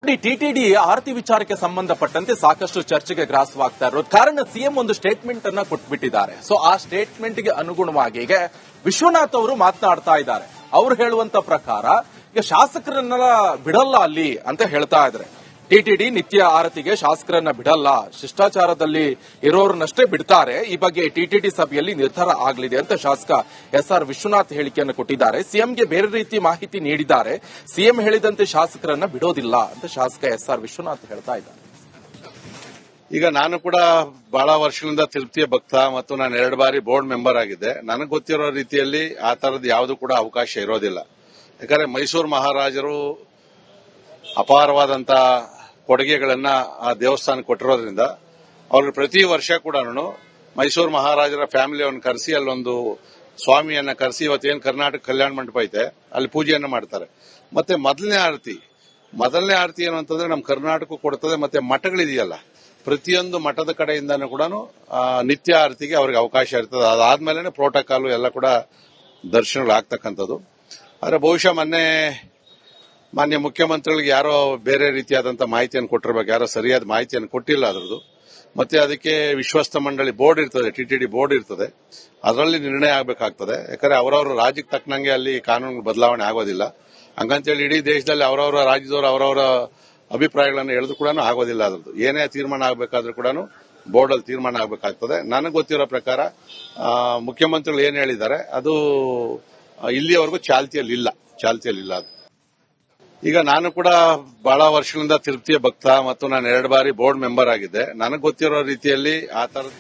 TTD ಆರತಿ ವಿಚಾರಕ್ಕೆ ಸಂಬಂಧಪಟ್ಟಂತೆ ಸಾಕಷ್ಟು ಚರ್ಚೆಗೆ ಗ್ರಾಸವಾಗ್ತಾ ಇರೋದು ಕಾರಣ ಸಿಎಂ ಒಂದು ಸ್ಟೇಟ್ಮೆಂಟ್ ಅನ್ನ ಕೊಟ್ಬಿಟ್ಟಿದ್ದಾರೆ. ಸೊ ಆ ಸ್ಟೇಟ್ಮೆಂಟ್ ಗೆ ಅನುಗುಣವಾಗಿ ಈಗ ವಿಶ್ವನಾಥ್ ಅವರು ಮಾತನಾಡ್ತಾ ಇದ್ದಾರೆ. ಅವ್ರು ಹೇಳುವಂತ ಪ್ರಕಾರ ಈಗ ಶಾಸಕರನ್ನ ಬಿಡಲ್ಲ ಅಲ್ಲಿ ಅಂತ ಹೇಳ್ತಾ ಇದ್ದಾರೆ. ಟಿಟಿಡಿ ನಿತ್ಯ ಆರತಿಗೆ ಶಾಸಕರನ್ನ ಬಿಡಲ್ಲ, ಶಿಷ್ಟಾಚಾರದಲ್ಲಿ ಇರೋರನ್ನಷ್ಟೇ ಬಿಡ್ತಾರೆ. ಈ ಬಗ್ಗೆ ಟಿಟಿಡಿ ಸಭೆಯಲ್ಲಿ ನಿರ್ಧಾರ ಆಗಲಿದೆ ಅಂತ ಶಾಸಕ ಎಸ್ಆರ್ ವಿಶ್ವನಾಥ್ ಹೇಳಿಕೆಯನ್ನು ಕೊಟ್ಟಿದ್ದಾರೆ. ಸಿಎಂಗೆ ಬೇರೆ ರೀತಿ ಮಾಹಿತಿ ನೀಡಿದ್ದಾರೆ. ಸಿಎಂ ಹೇಳಿದಂತೆ ಶಾಸಕರನ್ನ ಬಿಡೋದಿಲ್ಲ ಅಂತ ಶಾಸಕ ಎಸ್ಆರ್ ವಿಶ್ವನಾಥ್ ಹೇಳ್ತಾ ಇದ್ದಾರೆ. ಈಗ ನಾನು ಕೂಡ ಬಹಳ ವರ್ಷಗಳಿಂದ ತಿರುಪತಿಯ ಭಕ್ತ ಮತ್ತು ನಾನು 2 ಬಾರಿ ಬೋರ್ಡ್ ಮೆಂಬರ್ ಆಗಿದ್ದೆ. ನನಗೆ ಗೊತ್ತಿರೋ ರೀತಿಯಲ್ಲಿ ಆ ತರದ್ದು ಯಾವುದು ಕೂಡ ಅವಕಾಶ ಇರೋದಿಲ್ಲ. ಯಾಕಂದ್ರೆ ಮೈಸೂರು ಮಹಾರಾಜರು ಅಪಾರವಾದಂತ ಕೊಡುಗೆಗಳನ್ನ ಆ ದೇವಸ್ಥಾನಕ್ಕೆ ಕೊಟ್ಟಿರೋದ್ರಿಂದ ಅವ್ರಿಗೆ ಪ್ರತಿ ವರ್ಷ ಕೂಡ ಮೈಸೂರು ಮಹಾರಾಜರ ಫ್ಯಾಮಿಲಿಯನ್ನು ಕರೆಸಿ ಅಲ್ಲೊಂದು ಸ್ವಾಮಿಯನ್ನ ಕರೆಸಿ ಇವತ್ತೇನು ಕರ್ನಾಟಕ ಕಲ್ಯಾಣ ಮಂಟಪ ಐತೆ ಅಲ್ಲಿ ಪೂಜೆಯನ್ನ ಮಾಡ್ತಾರೆ. ಮತ್ತೆ ಮೊದಲನೇ ಆರತಿ ಏನು ಅಂತಂದ್ರೆ ನಮ್ಮ ಕರ್ನಾಟಕ ಕೊಡ್ತದೆ. ಮತ್ತೆ ಮಠಗಳಿದೆಯಲ್ಲ, ಪ್ರತಿಯೊಂದು ಮಠದ ಕಡೆಯಿಂದನೂ ಕೂಡ ನಿತ್ಯ ಆರತಿಗೆ ಅವ್ರಿಗೆ ಅವಕಾಶ ಇರ್ತದೆ. ಅದಾದ್ಮೇಲೆ ಪ್ರೋಟೋಕಾಲ್ ಎಲ್ಲ ಕೂಡ ದರ್ಶನಗಳಾಗ್ತಕ್ಕಂಥದ್ದು. ಆದ್ರೆ ಬಹುಶಃ ಮಾನ್ಯ ಮುಖ್ಯಮಂತ್ರಿಗಳಿಗೆ ಯಾರೋ ಬೇರೆ ರೀತಿಯಾದಂತಹ ಮಾಹಿತಿಯನ್ನು ಕೊಟ್ಟಿರ್ಬೇಕು, ಯಾರೋ ಸರಿಯಾದ ಮಾಹಿತಿಯನ್ನು ಕೊಟ್ಟಿಲ್ಲ ಅದರದ್ದು. ಮತ್ತೆ ಅದಕ್ಕೆ ವಿಶ್ವಸ್ತ ಮಂಡಳಿ ಬೋರ್ಡ್ ಇರ್ತದೆ, ಟಿಟಿಡಿ ಬೋರ್ಡ್ ಇರ್ತದೆ, ಅದರಲ್ಲಿ ನಿರ್ಣಯ ಆಗಬೇಕಾಗ್ತದೆ. ಯಾಕಂದ್ರೆ ಅವರವರ ರಾಜ್ಯಕ್ಕೆ ತಕ್ಕನಂಗೆ ಅಲ್ಲಿ ಕಾನೂನು ಬದಲಾವಣೆ ಆಗೋದಿಲ್ಲ. ಹಂಗಂತೇಳಿ ಇಡೀ ದೇಶದಲ್ಲಿ ಅವರವರ ರಾಜ್ಯದವರು ಅವರವರ ಅಭಿಪ್ರಾಯಗಳನ್ನು ಹೇಳಿದ್ರು ಕೂಡ ಆಗೋದಿಲ್ಲ. ಅದರದ್ದು ಏನೇ ತೀರ್ಮಾನ ಆಗಬೇಕಾದ್ರೂ ಕೂಡ ಬೋರ್ಡ್ ಅಲ್ಲಿ ತೀರ್ಮಾನ ಆಗಬೇಕಾಗ್ತದೆ. ನನಗೆ ಗೊತ್ತಿರೋ ಪ್ರಕಾರ ಮುಖ್ಯಮಂತ್ರಿಗಳು ಏನ್ ಹೇಳಿದ್ದಾರೆ ಅದು ಇಲ್ಲಿಯವರೆಗೂ ಚಾಲ್ತಿಯಲ್ಲಿಲ್ಲ ಅದು. ಈಗ ನಾನು ಕೂಡ ಬಹಳ ವರ್ಷಗಳಿಂದ ತಿರುಪತಿಯ ಭಕ್ತ ಮತ್ತು ನಾನು 2 ಬಾರಿ ಬೋರ್ಡ್ ಮೆಂಬರ್ ಆಗಿದ್ದೆ. ನನಗೆ ಗೊತ್ತಿರೋ ರೀತಿಯಲ್ಲಿ ಆ ತರದ